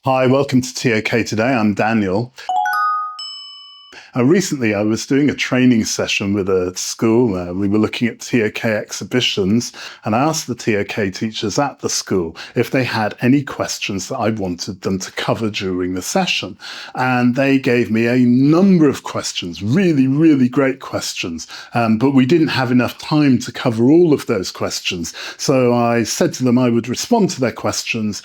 Hi, welcome to TOK today. I'm Daniel. Recently, I was doing a training session with a school. We were looking at TOK exhibitions, and I asked the TOK teachers at the school if they had any questions that I wanted them to cover during the session. And they gave me a number of questions, really great questions. But we didn't have enough time to cover all of those questions. So I said to them I would respond to their questions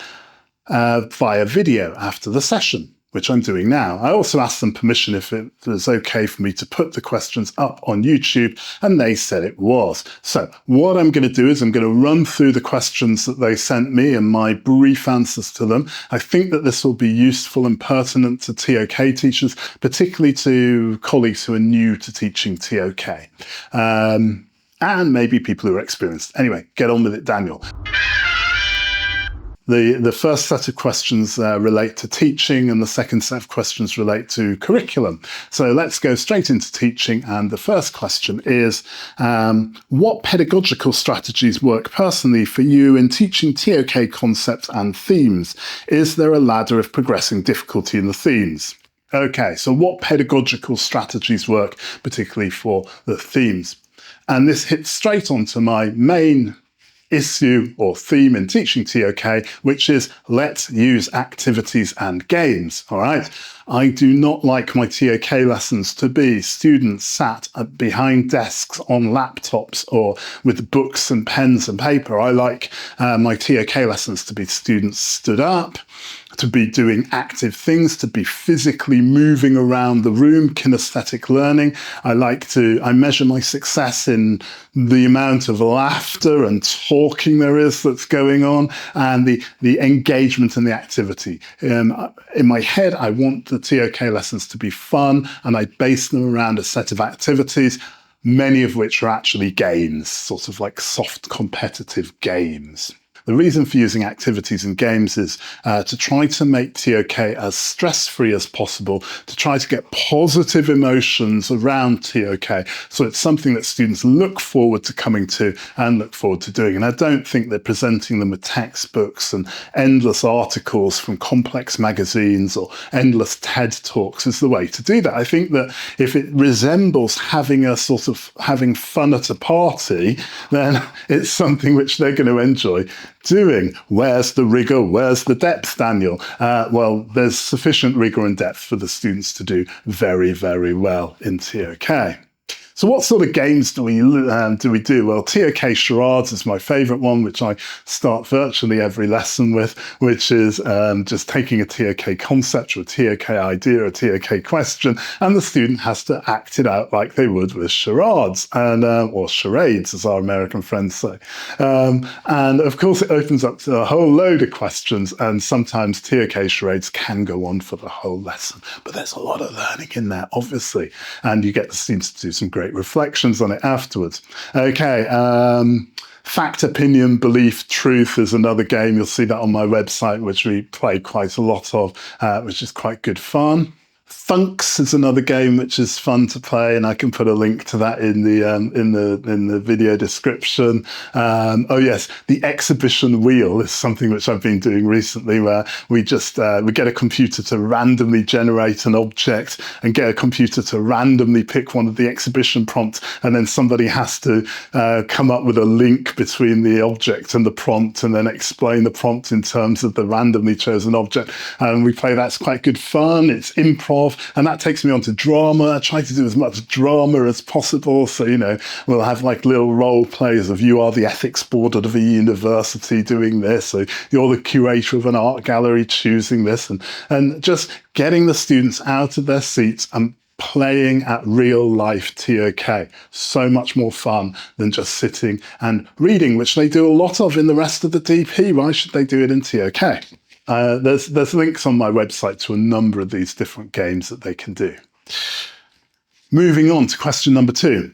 via video after the session, which I'm doing now. I also asked them permission if it was okay for me to put the questions up on YouTube, and they said it was. So what I'm going to do is I'm going to run through the questions that they sent me and my brief answers to them. I think that this will be useful and pertinent to TOK teachers, particularly to colleagues who are new to teaching TOK, and maybe people who are experienced. Anyway, get on with it, Daniel. The first set of questions relate to teaching, and the second set of questions relate to curriculum. So let's go straight into teaching. And the first question is, what pedagogical strategies work personally for you in teaching TOK concepts and themes? Is there a ladder of progressing difficulty in the themes? Okay, so what pedagogical strategies work particularly for the themes? And this hits straight onto my main issue or theme in teaching TOK, which is let's use activities and games. All right. I do not like my TOK lessons to be students sat behind desks on laptops or with books and pens and paper. I like my TOK lessons to be students stood up, to be doing active things, to be physically moving around the room, kinesthetic learning. I measure my success in the amount of laughter and talking there is that's going on, and the engagement and the activity. In my head, I want the TOK lessons to be fun, and I base them around a set of activities, many of which are actually games, sort of like soft competitive games. The reason for using activities and games is to try to make TOK as stress-free as possible, to try to get positive emotions around TOK. So it's something that students look forward to coming to and look forward to doing. And I don't think that presenting them with textbooks and endless articles from complex magazines or endless TED Talks is the way to do that. I think that if it resembles having fun at a party, then it's something which they're going to enjoy doing. Where's the rigor? Where's the depth, Daniel? Well, there's sufficient rigor and depth for the students to do very well in TOK. So what sort of games do we do? Well, TOK charades is my favourite one, which I start virtually every lesson with, which is just taking a TOK concept or a TOK idea, a TOK question, and the student has to act it out like they would with charades, and or charades, as our American friends say. And of course, it opens up to a whole load of questions, and sometimes TOK charades can go on for the whole lesson. But there's a lot of learning in there, obviously, and you get the students to do some great reflections on it afterwards. Okay, fact, opinion, belief, truth is another game. You'll see that on my website, which we play quite a lot of, which is quite good fun. Funks is another game which is fun to play, and I can put a link to that in the video description. Oh yes, the exhibition wheel is something which I've been doing recently, where we just we get a computer to randomly generate an object and get a computer to randomly pick one of the exhibition prompts, and then somebody has to come up with a link between the object and the prompt, and then explain the prompt in terms of the randomly chosen object. And we play that's quite good fun. It's improv. And that takes me on to drama. I try to do as much drama as possible. So, we'll have like little role plays of you are the ethics board at a university doing this. So you're the curator of an art gallery choosing this, and just getting the students out of their seats and playing at real life TOK. So much more fun than just sitting and reading, which they do a lot of in the rest of the DP. Why should they do it in TOK? There's links on my website to a number of these different games that they can do. Moving on to question number 2.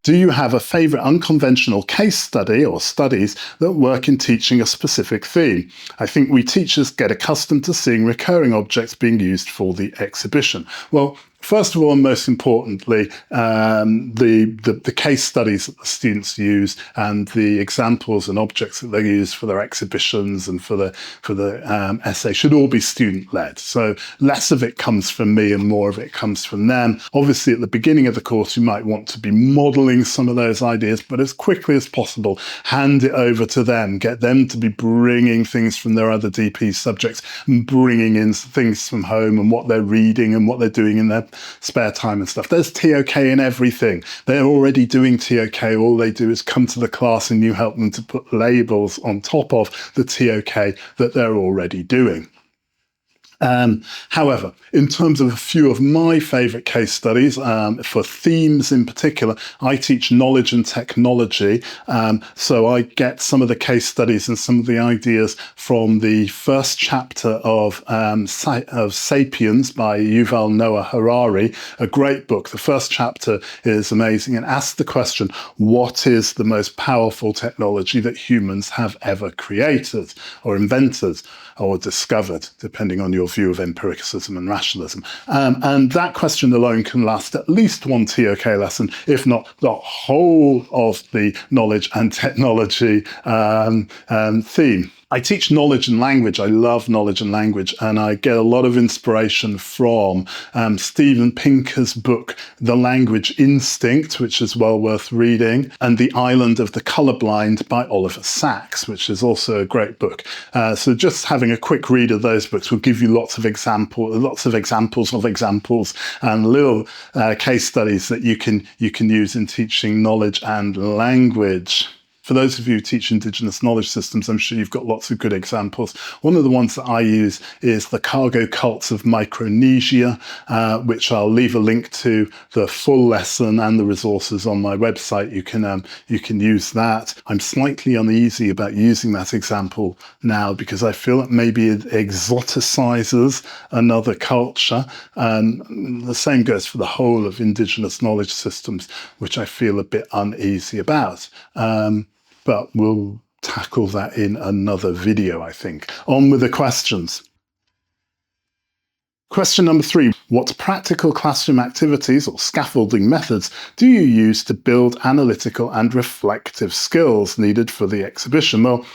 Do you have a favourite unconventional case study or studies that work in teaching a specific theme? I think we teachers get accustomed to seeing recurring objects being used for the exhibition. Well, First of all, and most importantly, the case studies that the students use and the examples and objects that they use for their exhibitions and for the essay should all be student-led. So less of it comes from me and more of it comes from them. Obviously, at the beginning of the course, you might want to be modelling some of those ideas, but as quickly as possible, hand it over to them, get them to be bringing things from their other DP subjects, bringing in things from home and what they're reading and what they're doing in their spare time and stuff. There's TOK in everything. They're already doing TOK. All they do is come to the class and you help them to put labels on top of the TOK that they're already doing. However, in terms of a few of my favourite case studies, for themes in particular, I teach knowledge and technology. So I get some of the case studies and some of the ideas from the first chapter of Sapiens by Yuval Noah Harari, a great book. The first chapter is amazing and asks the question, what is the most powerful technology that humans have ever created or invented or discovered, depending on your view of empiricism and rationalism. And that question alone can last at least one TOK lesson, if not the whole of the knowledge and technology theme. I teach knowledge and language. I love knowledge and language, and I get a lot of inspiration from Steven Pinker's book, The Language Instinct, which is well worth reading, and The Island of the Colorblind by Oliver Sacks, which is also a great book. So just having a quick read of those books will give you lots of examples and little case studies that you can use in teaching knowledge and language. For those of you who teach Indigenous knowledge systems, I'm sure you've got lots of good examples. One of the ones that I use is the cargo cults of Micronesia, which I'll leave a link to the full lesson and the resources on my website. You can use that. I'm slightly uneasy about using that example now because I feel that maybe it exoticizes another culture. And the same goes for the whole of Indigenous knowledge systems, which I feel a bit uneasy about. But we'll tackle that in another video, I think. On with the questions. Question number 3, what practical classroom activities or scaffolding methods do you use to build analytical and reflective skills needed for the exhibition? Well,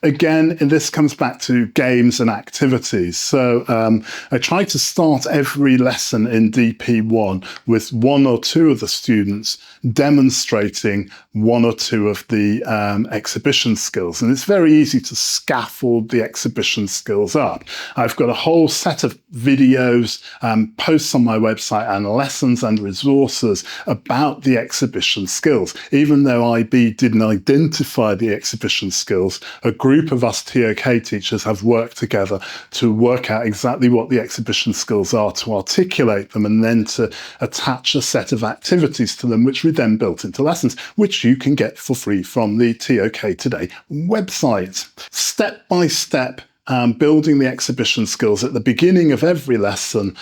again, this comes back to games and activities. So I try to start every lesson in DP1 with one or two of the students demonstrating one or two of the exhibition skills. And it's very easy to scaffold the exhibition skills up. I've got a whole set of videos, posts on my website and lessons and resources about the exhibition skills. Even though IB didn't identify the exhibition skills, a group of us TOK teachers have worked together to work out exactly what the exhibition skills are, to articulate them, and then to attach a set of activities to them, which we then built into lessons, which you can get for free from the TOK Today website. Step by step, building the exhibition skills at the beginning of every lesson,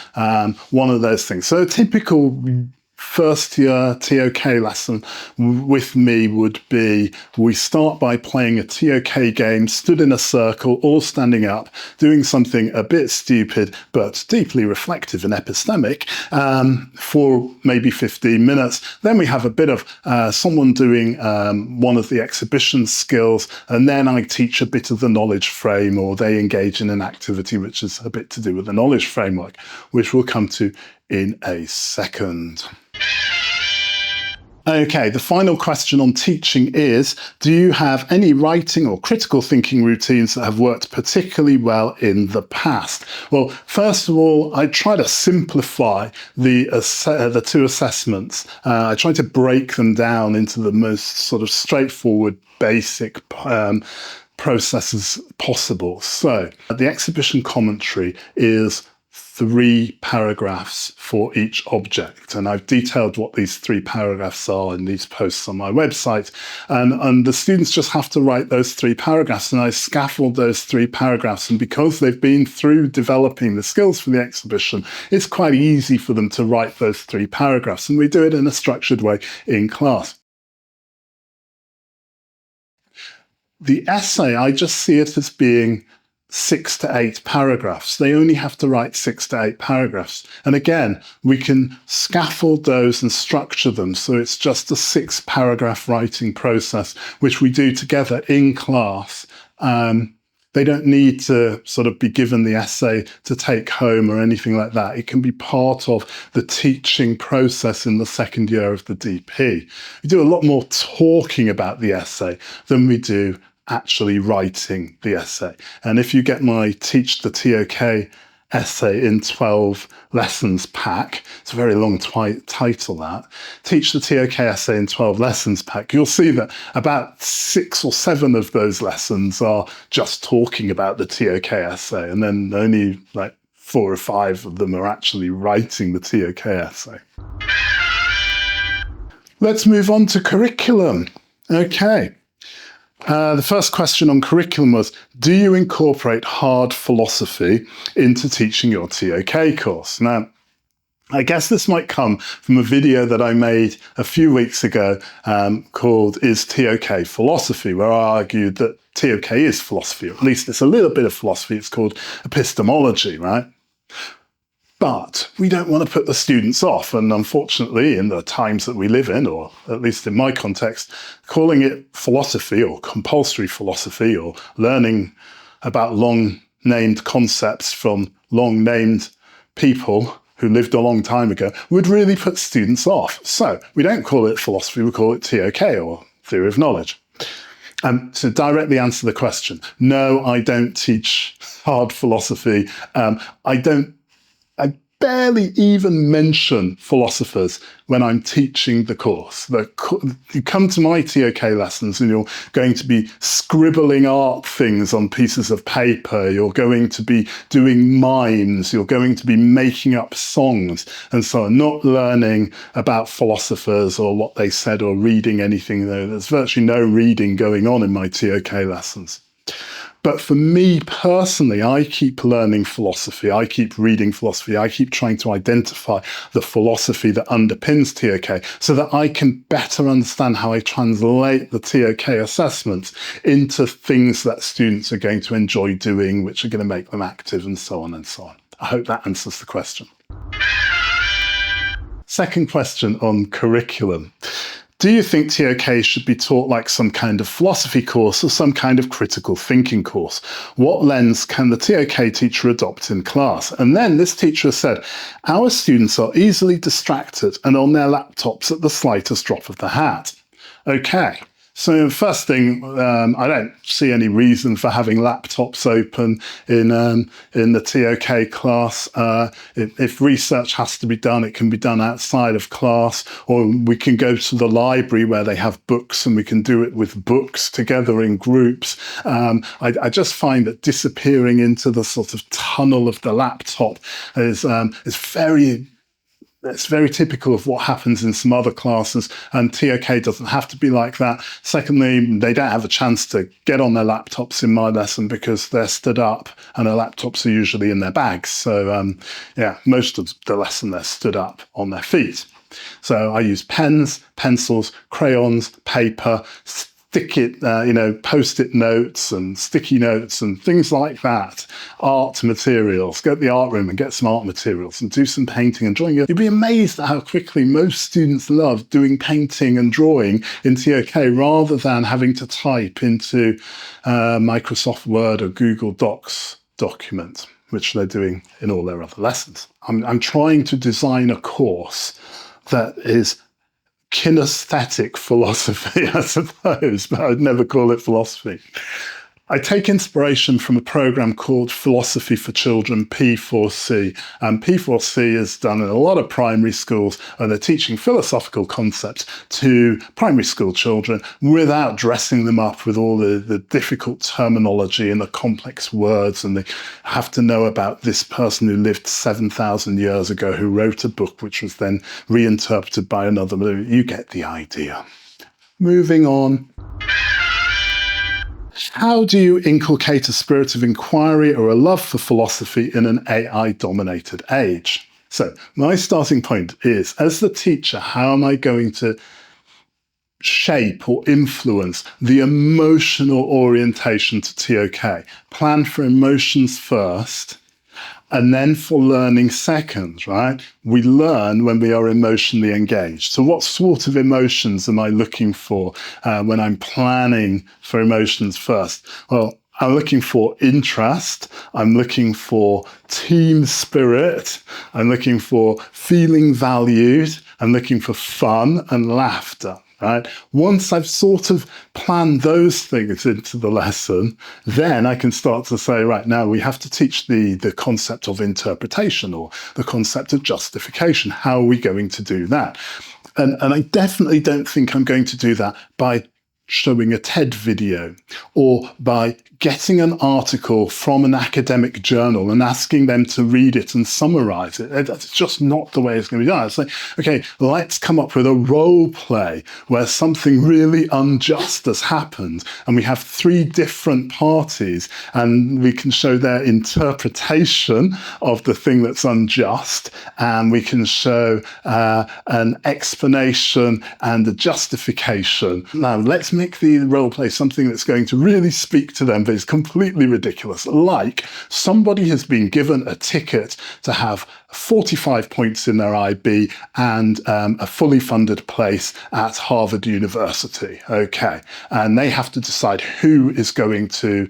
one of those things. So a typical first year TOK lesson with me would be, we start by playing a TOK game, stood in a circle, all standing up, doing something a bit stupid but deeply reflective and epistemic for maybe 15 minutes. Then we have a bit of someone doing one of the exhibition skills, and then I teach a bit of the knowledge frame, or they engage in an activity which is a bit to do with the knowledge framework, which we'll come to in a second. Okay, the final question on teaching is, do you have any writing or critical thinking routines that have worked particularly well in the past? Well, first of all, I try to simplify the two assessments. I try to break them down into the most sort of straightforward, basic processes possible. So the exhibition commentary is 3 paragraphs for each object, and I've detailed what these 3 paragraphs are in these posts on my website, and the students just have to write those 3 paragraphs, and I scaffold those 3 paragraphs, and because they've been through developing the skills for the exhibition, it's quite easy for them to write those 3 paragraphs, and we do it in a structured way in class. The essay, I just see it as being 6 to 8 paragraphs. They only have to write 6 to 8 paragraphs. And again, we can scaffold those and structure them so it's just a 6-paragraph writing process, which we do together in class. They don't need to sort of be given the essay to take home or anything like that. It can be part of the teaching process in the second year of the DP. We do a lot more talking about the essay than we do actually writing the essay. And if you get my Teach the TOK essay in 12 lessons pack, it's a very long title that, Teach the TOK essay in 12 lessons pack, you'll see that about 6 or 7 of those lessons are just talking about the TOK essay, and then only like 4 or 5 of them are actually writing the TOK essay. Let's move on to curriculum. Okay. The first question on curriculum was, do you incorporate hard philosophy into teaching your TOK course? Now, I guess this might come from a video that I made a few weeks ago called Is TOK Philosophy, where I argued that TOK is philosophy, or at least it's a little bit of philosophy. It's called epistemology, right? But we don't want to put the students off. And unfortunately, in the times that we live in, or at least in my context, calling it philosophy or compulsory philosophy or learning about long-named concepts from long-named people who lived a long time ago would really put students off. So we don't call it philosophy, we call it TOK, or theory of knowledge. To directly answer the question, no, I don't teach hard philosophy. I barely even mention philosophers when I'm teaching the course. You come to my TOK lessons and you're going to be scribbling art things on pieces of paper, you're going to be doing mimes, you're going to be making up songs, and so on, not learning about philosophers or what they said or reading anything. There's virtually no reading going on in my TOK lessons. But for me personally, I keep learning philosophy, I keep reading philosophy, I keep trying to identify the philosophy that underpins TOK so that I can better understand how I translate the TOK assessments into things that students are going to enjoy doing, which are going to make them active, and so on and so on. I hope that answers the question. Second question on curriculum. Do you think TOK should be taught like some kind of philosophy course or some kind of critical thinking course? What lens can the TOK teacher adopt in class? And then this teacher said, our students are easily distracted and on their laptops at the slightest drop of the hat. Okay. So first thing, I don't see any reason for having laptops open in the TOK class. If research has to be done, it can be done outside of class, or we can go to the library where they have books and we can do it with books together in groups. I just find that disappearing into the sort of tunnel of the laptop is very... It's very typical of what happens in some other classes, and TOK doesn't have to be like that. Secondly, they don't have a chance to get on their laptops in my lesson because they're stood up and their laptops are usually in their bags. So yeah, most of the lesson they're stood up on their feet. So I use pens, pencils, crayons, paper, post-it notes and sticky notes and things like that. Art materials. Go to the art room and get some art materials and do some painting and drawing. You'd be amazed at how quickly most students love doing painting and drawing in TOK rather than having to type into Microsoft Word or Google Docs document, which they're doing in all their other lessons. I'm trying to design a course that is kinaesthetic philosophy, I suppose, but I'd never call it philosophy. I take inspiration from a program called Philosophy for Children, P4C. And P4C is done in a lot of primary schools, and they're teaching philosophical concepts to primary school children without dressing them up with all the difficult terminology and the complex words. And they have to know about this person who lived 7,000 years ago, who wrote a book which was then reinterpreted by another. You get the idea. Moving on. How do you inculcate a spirit of inquiry or a love for philosophy in an AI-dominated age? So my starting point is, as the teacher, how am I going to shape or influence the emotional orientation to TOK. Plan for emotions first, and then for learning second, right? We learn when we are emotionally engaged. So what sort of emotions am I looking for when I'm planning for emotions first? Well, I'm looking for interest, I'm looking for team spirit, I'm looking for feeling valued, I'm looking for fun and laughter. Right? Once I've sort of planned those things into the lesson, then I can start to say, right, now we have to teach the concept of interpretation or the concept of justification. How are we going to do that? And I definitely don't think I'm going to do that by showing a TED video or by getting an article from an academic journal and asking them to read it and summarize it. That's just not the way it's going to be done. It's like, okay, let's come up with a role play where something really unjust has happened and we have three different parties and we can show their interpretation of the thing that's unjust, and we can show an explanation and a justification. Now, let's make the role play something that's going to really speak to them, but it's completely ridiculous. Like somebody has been given a ticket to have 45 points in their IB and a fully funded place at Harvard University. Okay. And they have to decide who is going to,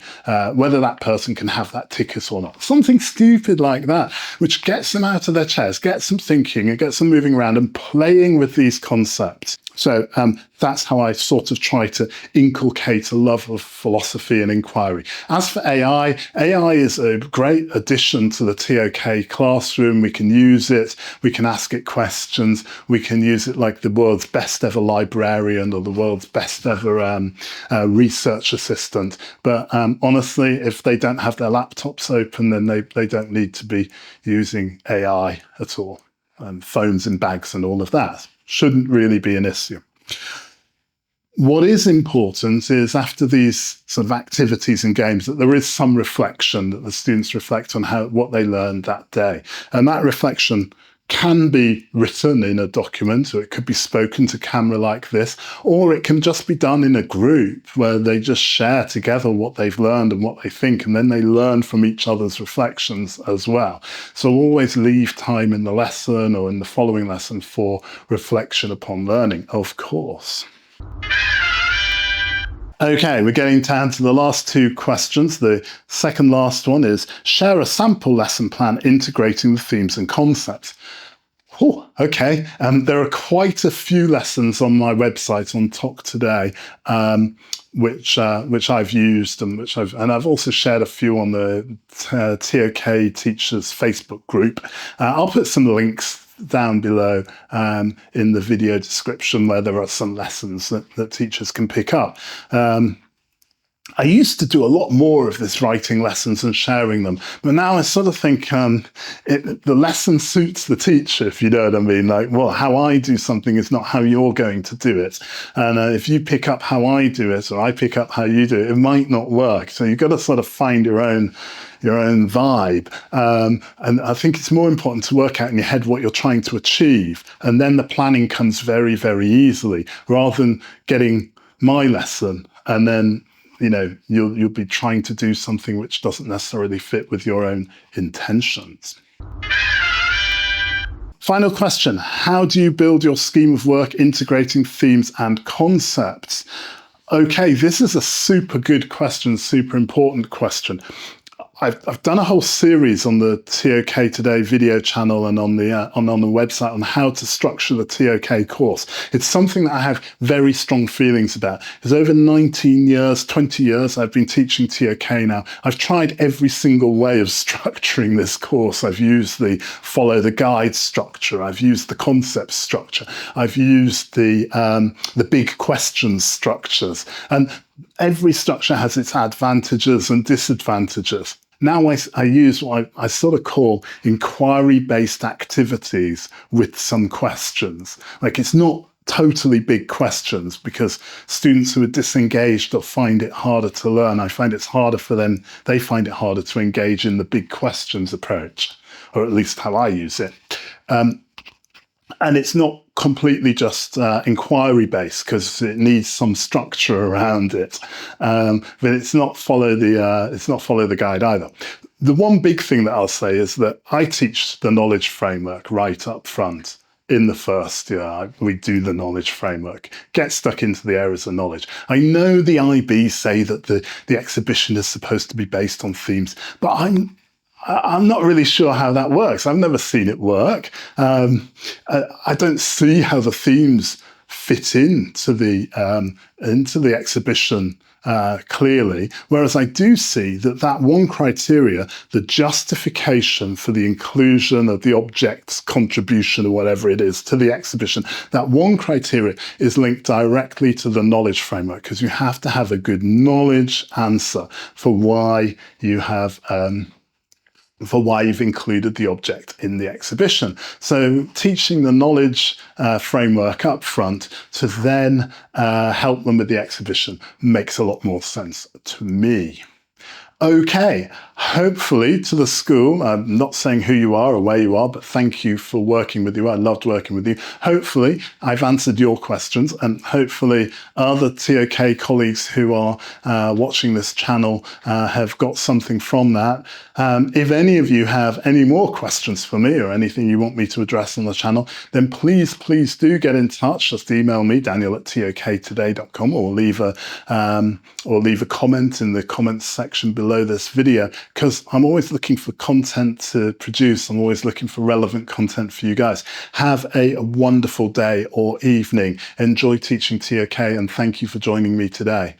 whether that person can have that ticket or not. Something stupid like that, which gets them out of their chairs, gets them thinking and gets them moving around and playing with these concepts. So that's how I sort of try to inculcate a love of philosophy and inquiry. As for AI, AI is a great addition to the TOK classroom. We can use it, we can ask it questions, we can use it like the world's best ever librarian or the world's best ever research assistant. But honestly, if they don't have their laptops open, then they don't need to be using AI at all. Phones in bags and all of that shouldn't really be an issue. What is important is after these sort of activities and games that there is some reflection, that the students reflect on what they learned that day. And that reflection can be written in a document, or it could be spoken to camera like this, or it can just be done in a group where they just share together what they've learned and what they think, and then they learn from each other's reflections as well. So always leave time in the lesson or in the following lesson for reflection upon learning, of course. Okay, we're getting down to the last two questions. The second last one is, share a sample lesson plan integrating the themes and concepts. Oh, okay. There are quite a few lessons on my website on TOK Today, which I've used and I've also shared a few on the TOK Teachers Facebook group. I'll put some links down below in the video description where there are some lessons that teachers can pick up. I used to do a lot more of this, writing lessons and sharing them, but now I sort of think the lesson suits the teacher, if you know what I mean. Like, well, how I do something is not how you're going to do it. And if you pick up how I do it, or I pick up how you do it, it might not work. So you've got to sort of find your own vibe. And I think it's more important to work out in your head what you're trying to achieve. And then the planning comes very, very easily, rather than getting my lesson and then you'll be trying to do something which doesn't necessarily fit with your own intentions. Final question, how do you build your scheme of work integrating themes and concepts? Okay, this is a super good question, super important question. I've done a whole series on the TOK Today video channel and on the website on how to structure the TOK course. It's something that I have very strong feelings about. It's over 19 years, 20 years I've been teaching TOK now. I've tried every single way of structuring this course. I've used the follow the guide structure. I've used the concept structure. I've used the big questions structures. And every structure has its advantages and disadvantages. Now I use what I sort of call inquiry-based activities with some questions. Like, it's not totally big questions, because students who are disengaged or find it harder to learn, I find it's harder for them, they find it harder to engage in the big questions approach, or at least how I use it. And it's not completely just inquiry based, because it needs some structure around it, but it's not follow the guide either. The one big thing that I'll say is that I teach the knowledge framework right up front. In the first year, we do the knowledge framework, get stuck into the areas of knowledge. I know the IB say that the exhibition is supposed to be based on themes, but I'm not really sure how that works. I've never seen it work. I don't see how the themes fit into the exhibition clearly, whereas I do see that one criteria, the justification for the inclusion of the object's contribution or whatever it is to the exhibition, that one criteria is linked directly to the knowledge framework, because you have to have a good knowledge answer for why you have you've included the object in the exhibition. So teaching the knowledge framework up front to then help them with the exhibition makes a lot more sense to me. Okay, hopefully to the school, I'm not saying who you are or where you are, but thank you for working with you. I loved working with you. Hopefully I've answered your questions, and hopefully other TOK colleagues who are watching this channel have got something from that. If any of you have any more questions for me or anything you want me to address on the channel, then please do get in touch. Just email me, daniel@toktoday.com, or leave a comment in the comments section below this video, because I'm always looking for content to produce. I'm always looking for relevant content for you guys. Have a wonderful day or evening. Enjoy teaching TOK, and thank you for joining me today.